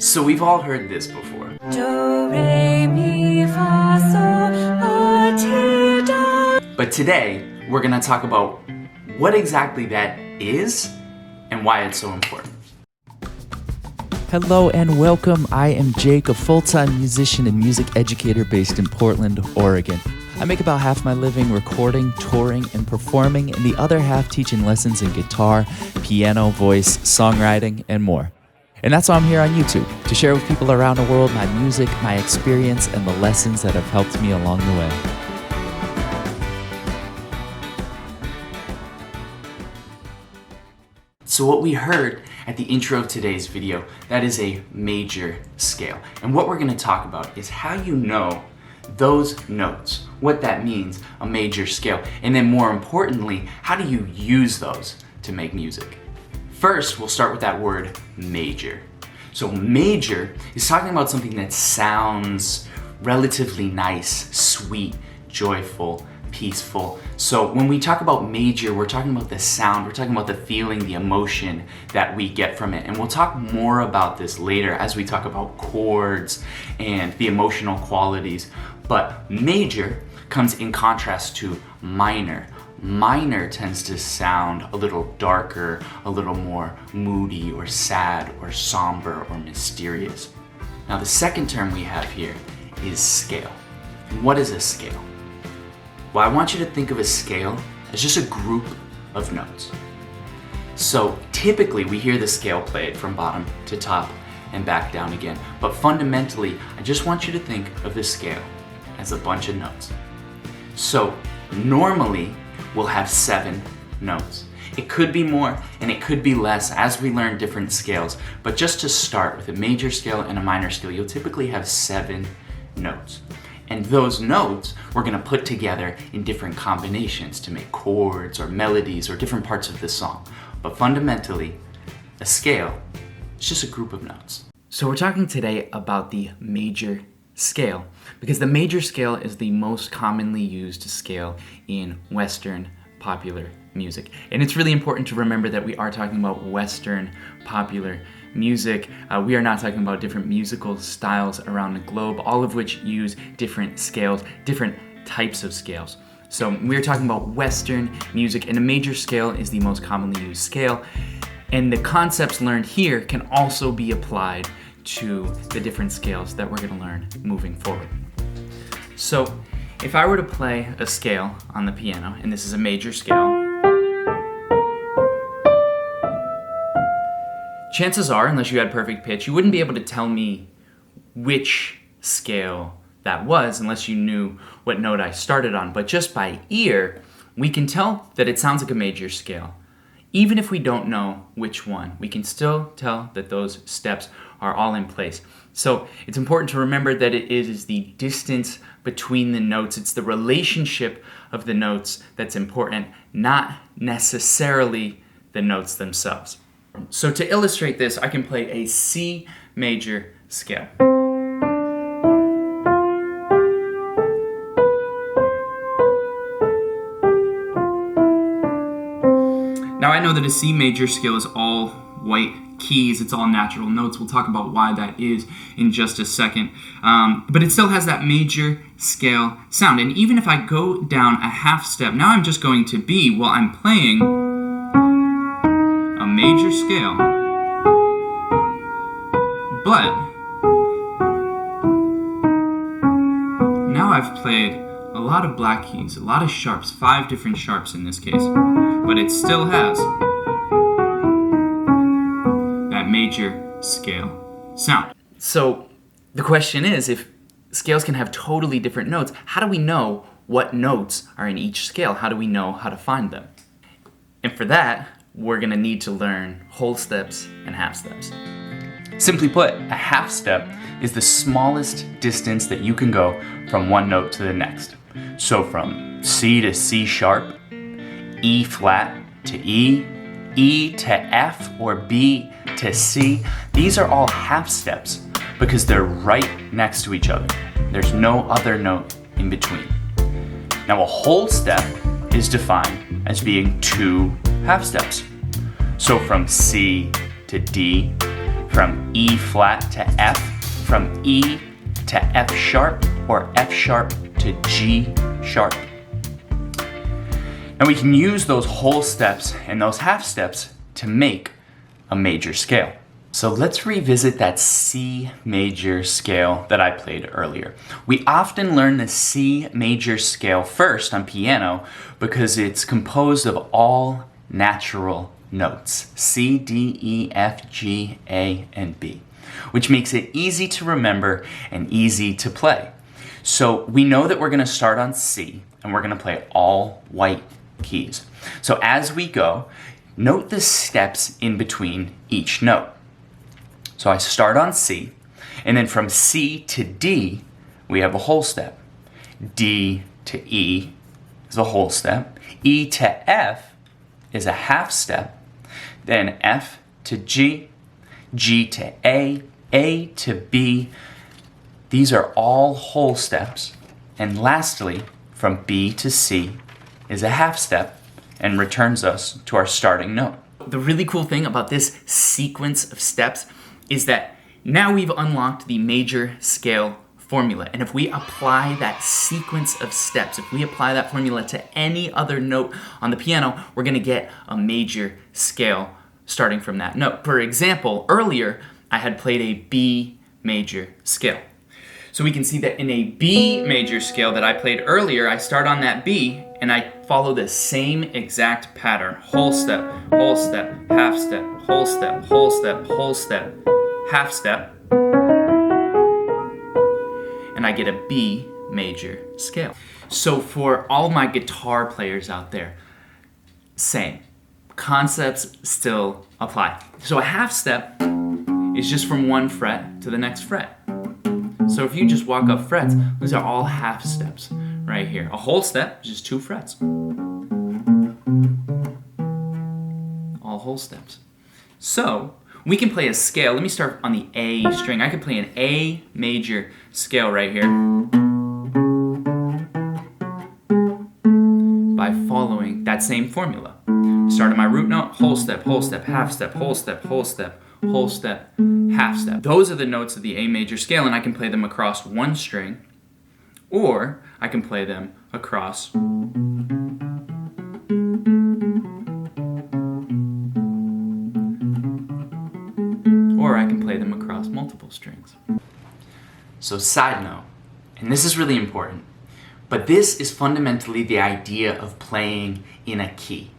So we've all heard this before. Do, re, mi, fa, sol, la, ti, do. But today, we're gonna talk about what exactly that is and why it's so important. Hello and welcome. I am Jake, a full-time musician and music educator based in Portland, Oregon. I make about half my living recording, touring, and performing, and the other half teaching lessons in guitar, piano, voice, songwriting, and more. And that's why I'm here on YouTube, to share with people around the world my music, my experience, and the lessons that have helped me along the way. So what we heard at the intro of today's video, that is a major scale. And what we're gonna talk about is how you know those notes, what that means, a major scale, and then more importantly, how do you use those to make music? First, we'll start with that word major. So major is talking about something that sounds relatively nice, sweet, joyful, peaceful. So when we talk about major, we're talking about the sound, we're talking about the feeling, the emotion that we get from it. And we'll talk more about this later as we talk about chords and the emotional qualities. But major comes in contrast to minor. Minor tends to sound a little darker, a little more moody or sad or somber or mysterious. Now the second term we have here is scale. What is a scale? Well, I want you to think of a scale as just a group of notes. So typically we hear the scale played from bottom to top and back down again. But fundamentally, I just want you to think of the scale as a bunch of notes. So normally we'll have 7 notes. It could be more and it could be less as we learn different scales. But just to start with a major scale and a minor scale, you'll typically have 7 notes. And those notes we're gonna put together in different combinations to make chords or melodies or different parts of the song. But fundamentally, a scale is just a group of notes. So we're talking today about the major scale, because the major scale is the most commonly used scale in Western popular music. And it's really important to remember that we are talking about Western popular music. We are not talking about different musical styles around the globe, all of which use different scales, different types of scales. So we're talking about Western music, and a major scale is the most commonly used scale. And the concepts learned here can also be applied to the different scales that we're gonna learn moving forward. So if I were to play a scale on the piano, and this is a major scale, chances are, unless you had perfect pitch, you wouldn't be able to tell me which scale that was unless you knew what note I started on. But just by ear, we can tell that it sounds like a major scale. Even if we don't know which one, we can still tell that those steps are all in place. So it's important to remember that it is the distance between the notes. It's the relationship of the notes that's important, not necessarily the notes themselves. So to illustrate this, I can play a C major scale. Now I know that a C major scale is all white keys, it's all natural notes. We'll talk about why that is in just a second. But it still has that major scale sound. And even if I go down a half step, now I'm just going to B while I'm playing a major scale. But now I've played a lot of black keys, a lot of sharps, 5 different sharps in this case, but it still has that major scale sound. So the question is, if scales can have totally different notes, how do we know what notes are in each scale? How do we know how to find them? And for that, we're gonna need to learn whole steps and half steps. Simply put, a half step is the smallest distance that you can go from one note to the next. So from C to C sharp, E flat to E, E to F, or B to C, these are all half steps because they're right next to each other. There's no other note in between. Now a whole step is defined as being 2 half steps. So from C to D, from E flat to F, from E to F sharp, or F sharp to G sharp. And we can use those whole steps and those half steps to make a major scale. So let's revisit that C major scale that I played earlier. We often learn the C major scale first on piano because it's composed of all natural notes, C, D, E, F, G, A, and B, which makes it easy to remember and easy to play. So we know that we're going to start on C and we're going to play all white keys. So as we go, note the steps in between each note. So I start on C, and then from C to D, we have a whole step. D to E is a whole step. E to F is a half step. Then F to G, G to A to B. These are all whole steps. And lastly, from B to C is a half step and returns us to our starting note. The really cool thing about this sequence of steps is that now we've unlocked the major scale formula. And if we apply that sequence of steps, if we apply that formula to any other note on the piano, we're gonna get a major scale starting from that note. For example, earlier I had played a B major scale. So we can see that in a B major scale that I played earlier, I start on that B and I follow the same exact pattern. Whole step, half step, whole step, whole step, whole step, half step. And I get a B major scale. So for all my guitar players out there, same. Concepts still apply. So a half step is just from one fret to the next fret. So if you just walk up frets, these are all half steps right here. A whole step is just 2 frets. All whole steps. So we can play a scale. Let me start on the A string. I could play an A major scale right here by following that same formula. Start on my root note, whole step, half step, whole step, whole step, whole step, half step. Those are the notes of the A major scale, and I can play them across one string, or I can play them across multiple strings. So side note, and this is really important, but this is fundamentally the idea of playing in a key.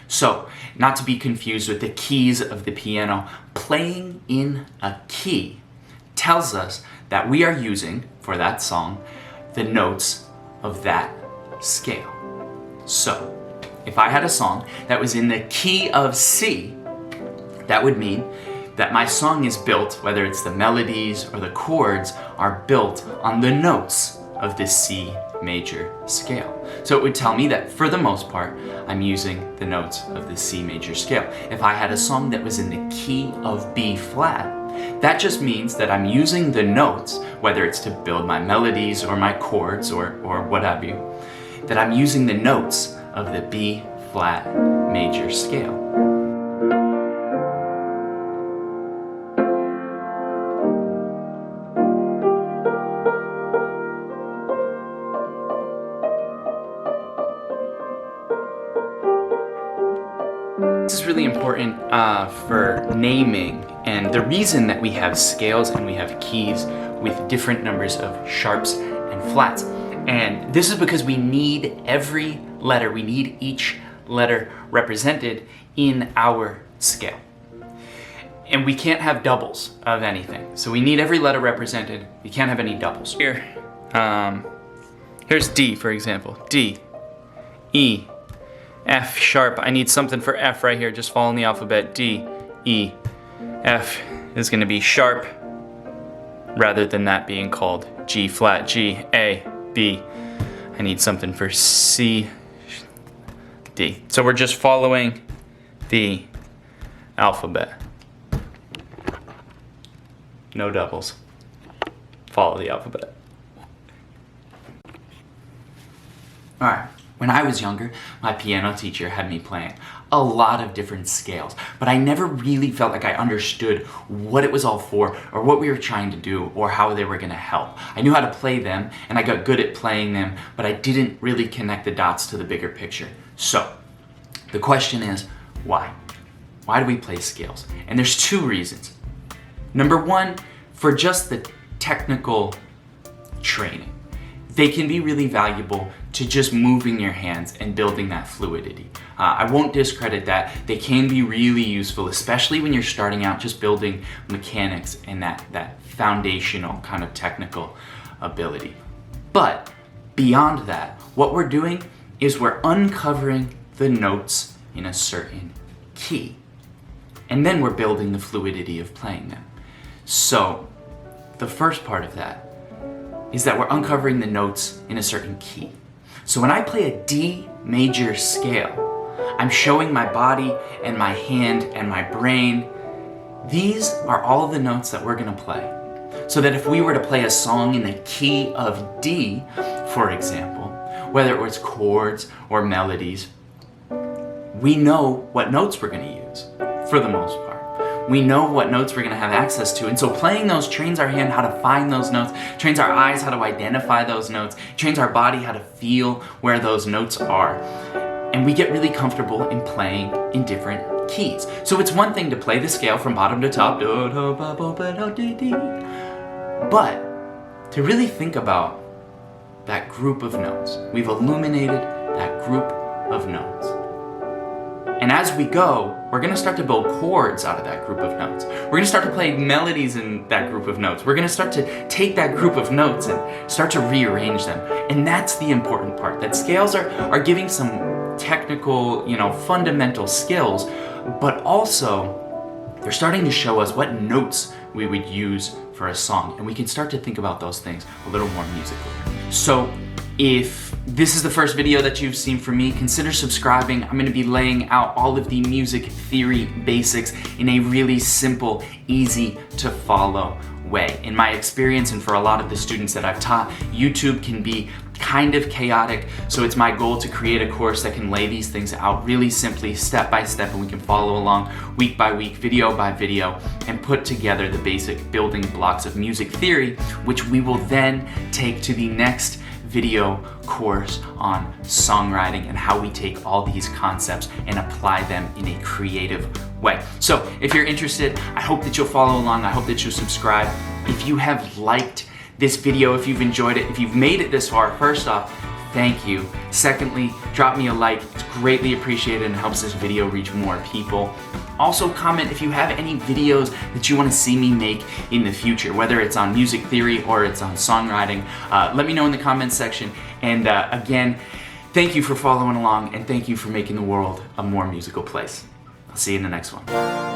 So, not to be confused with the keys of the piano, playing in a key tells us that we are using, for that song, the notes of that scale. So, if I had a song that was in the key of C, that would mean that my song is built, whether it's the melodies or the chords, are built on the notes of the C major scale. So it would tell me that for the most part, I'm using the notes of the C major scale. If I had a song that was in the key of B flat, that just means that I'm using the notes, whether it's to build my melodies or my chords or what have you, that I'm using the notes of the B flat major scale. This is really important for naming, and the reason that we have scales and we have keys with different numbers of sharps and flats. And this is because we need every letter, we need each letter represented in our scale. And we can't have doubles of anything. So we need every letter represented, we can't have any doubles. Here, here's D, for example. D, E, F sharp. I need something for F right here. Just follow in the alphabet. D, E, F is going to be sharp rather than that being called G flat. G, A, B. I need something for C, D. So we're just following the alphabet. No doubles. Follow the alphabet. All right. When I was younger, my piano teacher had me playing a lot of different scales, but I never really felt like I understood what it was all for or what we were trying to do or how they were going to help. I knew how to play them and I got good at playing them, but I didn't really connect the dots to the bigger picture. So the question is, why? Why do we play scales? And there's two reasons. Number one, for just the technical training. They can be really valuable to just moving your hands and building that fluidity. I won't discredit that. They can be really useful, especially when you're starting out just building mechanics and that foundational kind of technical ability. But beyond that, what we're doing is we're uncovering the notes in a certain key. And then we're building the fluidity of playing them. So the first part of that is that we're uncovering the notes in a certain key. So when I play a D major scale, I'm showing my body and my hand and my brain, these are all the notes that we're gonna play. So that if we were to play a song in the key of D, for example, whether it was chords or melodies, we know what notes we're gonna use, for the most part. We know what notes we're gonna have access to. And so playing those trains our hand how to find those notes, trains our eyes how to identify those notes, trains our body how to feel where those notes are. And we get really comfortable in playing in different keys. So it's one thing to play the scale from bottom to top, but to really think about that group of notes. We've illuminated that group of notes. And as we go, we're gonna start to build chords out of that group of notes. We're gonna start to play melodies in that group of notes. We're gonna start to take that group of notes and start to rearrange them. And that's the important part, that scales are giving some technical, fundamental skills, but also they're starting to show us what notes we would use for a song. And we can start to think about those things a little more musically. So if this is the first video that you've seen from me, consider subscribing. I'm gonna be laying out all of the music theory basics in a really simple, easy to follow way. In my experience and for a lot of the students that I've taught, YouTube can be kind of chaotic, so it's my goal to create a course that can lay these things out really simply, step by step, and we can follow along week by week, video by video, and put together the basic building blocks of music theory, which we will then take to the next video course on songwriting and how we take all these concepts and apply them in a creative way. So if you're interested, I hope that you'll follow along. I hope that you'll subscribe. If you have liked this video, if you've enjoyed it, if you've made it this far, first off, thank you. Secondly, drop me a like. It's greatly appreciated and helps this video reach more people. Also comment if you have any videos that you want to see me make in the future, whether it's on music theory or it's on songwriting. Let me know in the comments section. And again, thank you for following along and thank you for making the world a more musical place. I'll see you in the next one.